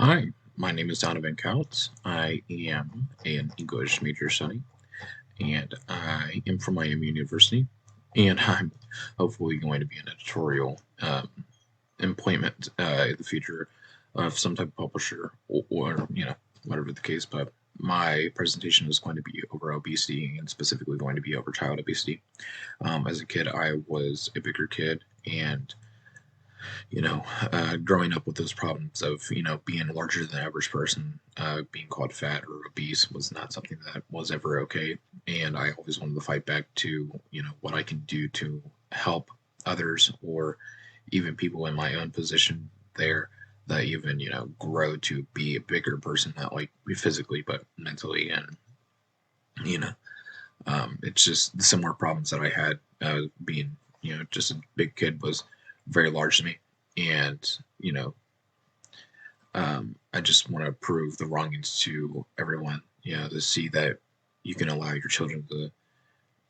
Hi, my name is Donovan Couts. I am an English major study, and I am from Miami University, and I'm hopefully going to be an editorial employment in the future of some type of publisher or whatever the case. But my presentation is going to be over obesity and specifically going to be over child obesity. As a kid, I was a bigger kid, and growing up with those problems of, being larger than the average person, being called fat or obese was not something that was ever okay. And I always wanted to fight back to, what I can do to help others or even people in my own position there that even, grow to be a bigger person, not like physically, but mentally. And, you know, it's just the similar problems that I had being, just a big kid was very large to me. And, I just want to prove the wrongings to everyone, to see that you can allow your children to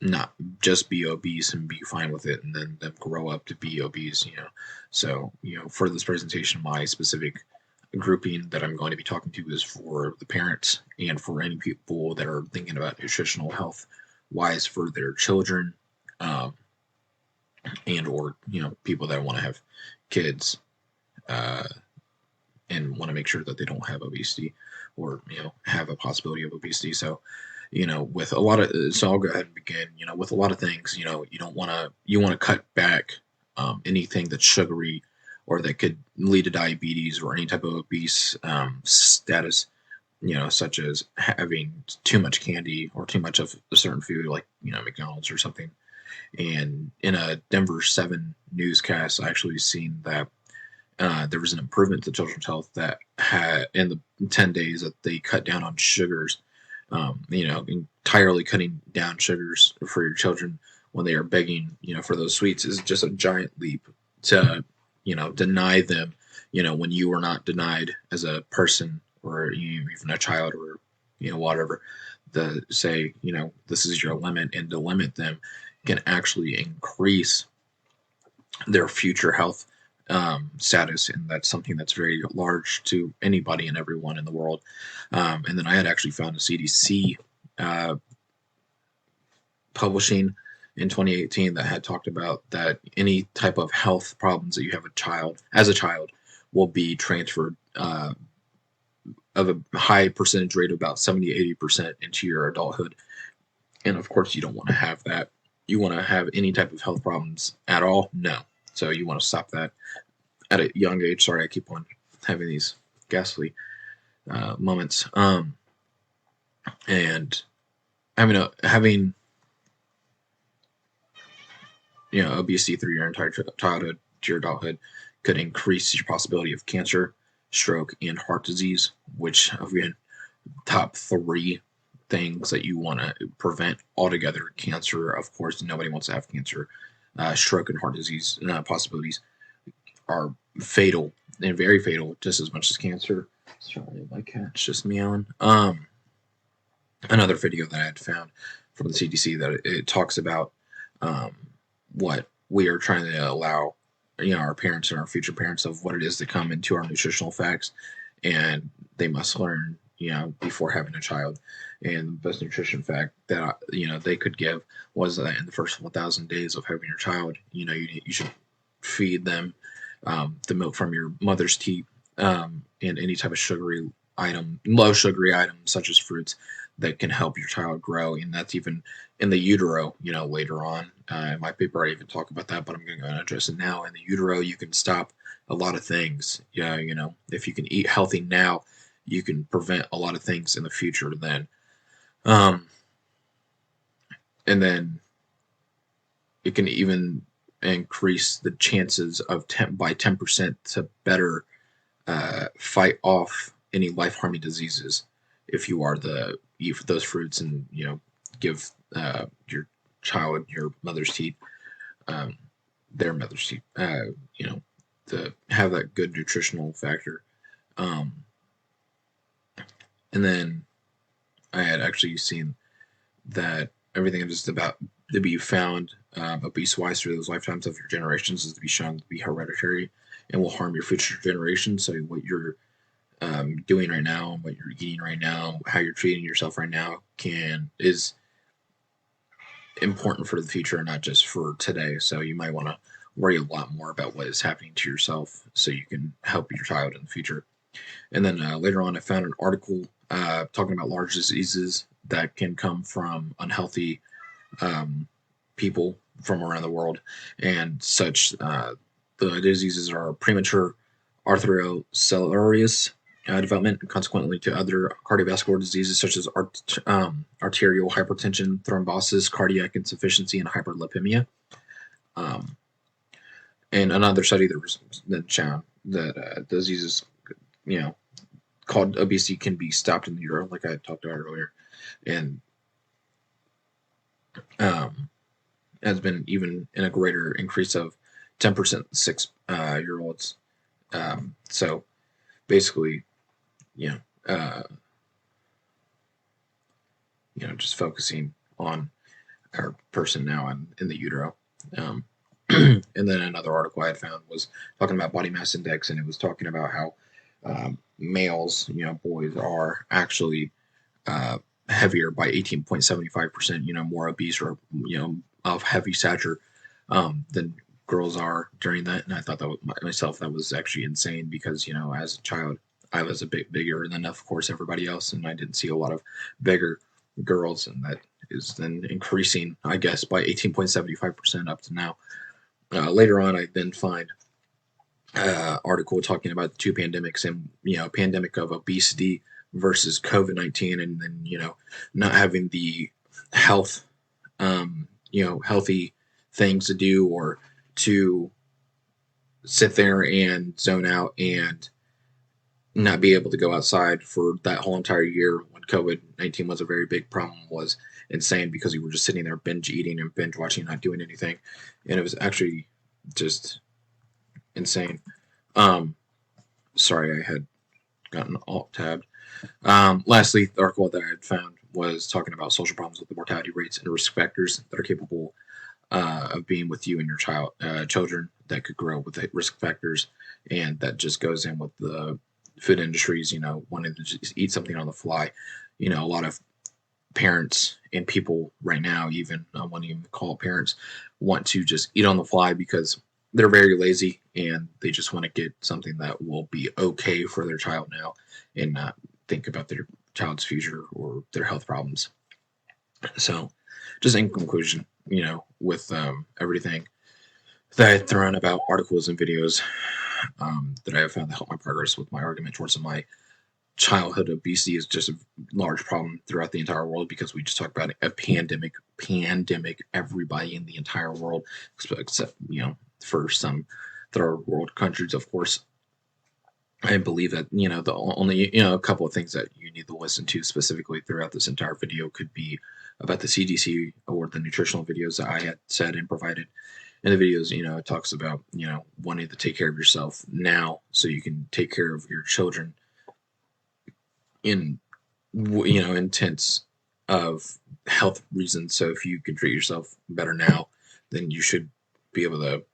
not just be obese and be fine with it and then them grow up to be obese. So, for this presentation, my specific grouping that I'm going to be talking to is for the parents and for any people that are thinking about nutritional health wise for their children, um, and or people that want to have kids, uh, and want to make sure that they don't have obesity or have a possibility of obesity. So with a lot of so I'll go ahead and begin. With a lot of things, you want to cut back anything that's sugary or that could lead to diabetes or any type of obese status, such as having too much candy or too much of a certain food like McDonald's or something. And in a Denver 7 newscast, I actually seen that there was an improvement to children's health that had in the 10 days that they cut down on sugars, entirely cutting down sugars for your children when they are begging, for those sweets is just a giant leap to, deny them, when you were not denied as a person or even a child or, whatever, to say, this is your limit and to limit them can actually increase their future health status, and that's something that's very large to anybody and everyone in the world. And then I had actually found a CDC uh, publishing in 2018 that had talked about that any type of health problems that you have as a child will be transferred of a high percentage rate of about 70-80% into your adulthood. And of course, you don't want to have that. You want to have any type of health problems at all? No. So you want to stop that at a young age. Sorry, I keep on having these ghastly moments. And having obesity through your entire childhood to your adulthood could increase your possibility of cancer, stroke, and heart disease, which again, top three things that you want to prevent altogether. Cancer, of course, nobody wants to have cancer. Stroke and heart disease possibilities are fatal and very fatal, just as much as cancer. Sorry, my cat's just meowing. Another video that I had found from the CDC that it talks about um, what we are trying to allow, our parents and our future parents of what it is to come into our nutritional facts, and they must learn, before having a child. And the best nutrition fact that they could give was that in the first 1,000 days of having your child, you should feed them the milk from your mother's teat, and any type of sugary item, low sugary items such as fruits that can help your child grow. And that's even in the utero, later on. In my paper, I even talk about that, but I'm going to address it now. In the utero, you can stop a lot of things. Yeah, if you can eat healthy now, you can prevent a lot of things in the future then. Um, and then it can even increase the chances of by 10% to better fight off any life harming diseases if you are the eat those fruits and give your child your mother's teeth, um, their mother's teeth, to have that good nutritional factor. Um, and then I had actually seen that everything is just about to be found obese wise through those lifetimes of your generations is to be shown to be hereditary and will harm your future generations. So what your doing right now, what you're eating right now, how you're treating yourself right now is important for the future and not just for today. So you might want to worry a lot more about what is happening to yourself so you can help your child in the future. And then later on, I found an article talking about large diseases that can come from unhealthy um, people from around the world, and such. The diseases are premature arteriosclerosis development, and consequently to other cardiovascular diseases such as arterial hypertension, thrombosis, cardiac insufficiency, and hyperlipemia. Um, and another study that was then found that diseases, you know, called obesity can be stopped in utero, like I talked about earlier, and um, has been even in a greater increase of 10% 6 year olds. So basically, you know, uh, just focusing on our person now in the utero. Um, and then another article I had found was talking about body mass index, and it was talking about how males, boys, are actually uh, heavier by 18.75%, more obese or, of heavy stature than girls are during that. And I thought that myself, that was actually insane because, as a child, I was a bit bigger than, of course, everybody else. And I didn't see a lot of bigger girls. And that is then increasing, I guess, by 18.75% up to now. Later on, I then find article talking about the two pandemics and pandemic of obesity versus COVID-19, and then not having the health healthy things to do or to sit there and zone out and not be able to go outside for that whole entire year when COVID-19 was a very big problem was insane because you were just sitting there binge eating and binge watching, not doing anything, and it was actually just insane. Um, Sorry, I had gotten alt tabbed. Lastly, the article that I had found was talking about social problems with the mortality rates and risk factors that are capable of being with you and your children that could grow with the risk factors, and that just goes in with the food industries. Wanting to just eat something on the fly. A lot of parents and people right now, even I won't even call it parents, want to just eat on the fly because they're very lazy and they just want to get something that will be okay for their child now and not think about their child's future or their health problems. So, just in conclusion, with everything that I've thrown about articles and videos that I have found to help my progress with my argument towards my childhood obesity is just a large problem throughout the entire world because we just talked about a pandemic, everybody in the entire world, except, for some third world countries, of course. I believe that, the only, a couple of things that you need to listen to specifically throughout this entire video could be about the CDC or the nutritional videos that I had said and provided. In the videos, it talks about, wanting to take care of yourself now so you can take care of your children in intense of health reasons. So if you can treat yourself better now, then you should be able to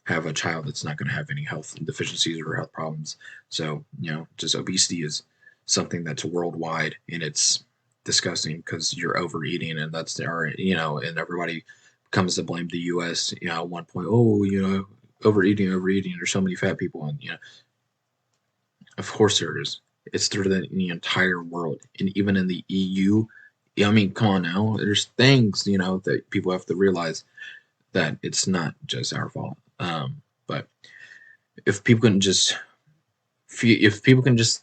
have a child that's not going to have any health deficiencies or health problems. So just obesity is something that's worldwide, and it's disgusting because you're overeating, and that's and everybody comes to blame the U.S. At one point, overeating. There's so many fat people, and of course there is. It's through the entire world, and even in the EU. I mean, come on now. There's things that people have to realize that it's not just our fault. But if people can just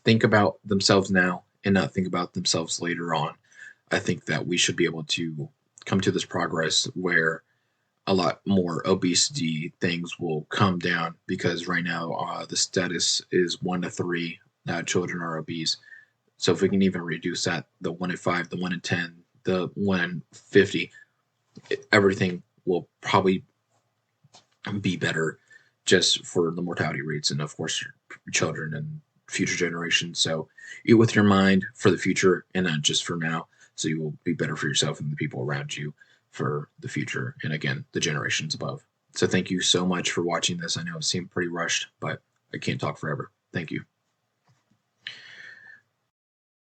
think about themselves now and not think about themselves later on, I think that we should be able to come to this progress where a lot more obesity things will come down because right now the status is 1 to 3 children are obese. So if we can even reduce that, the 1 in 5, the 1 in 10, the 1 in 50, everything will probably be better just for the mortality rates and of course children and future generations. So eat with your mind for the future and not just for now. So you will be better for yourself and the people around you for the future and again the generations above. So thank you so much for watching this. I know it seemed pretty rushed, but I can't talk forever. Thank you.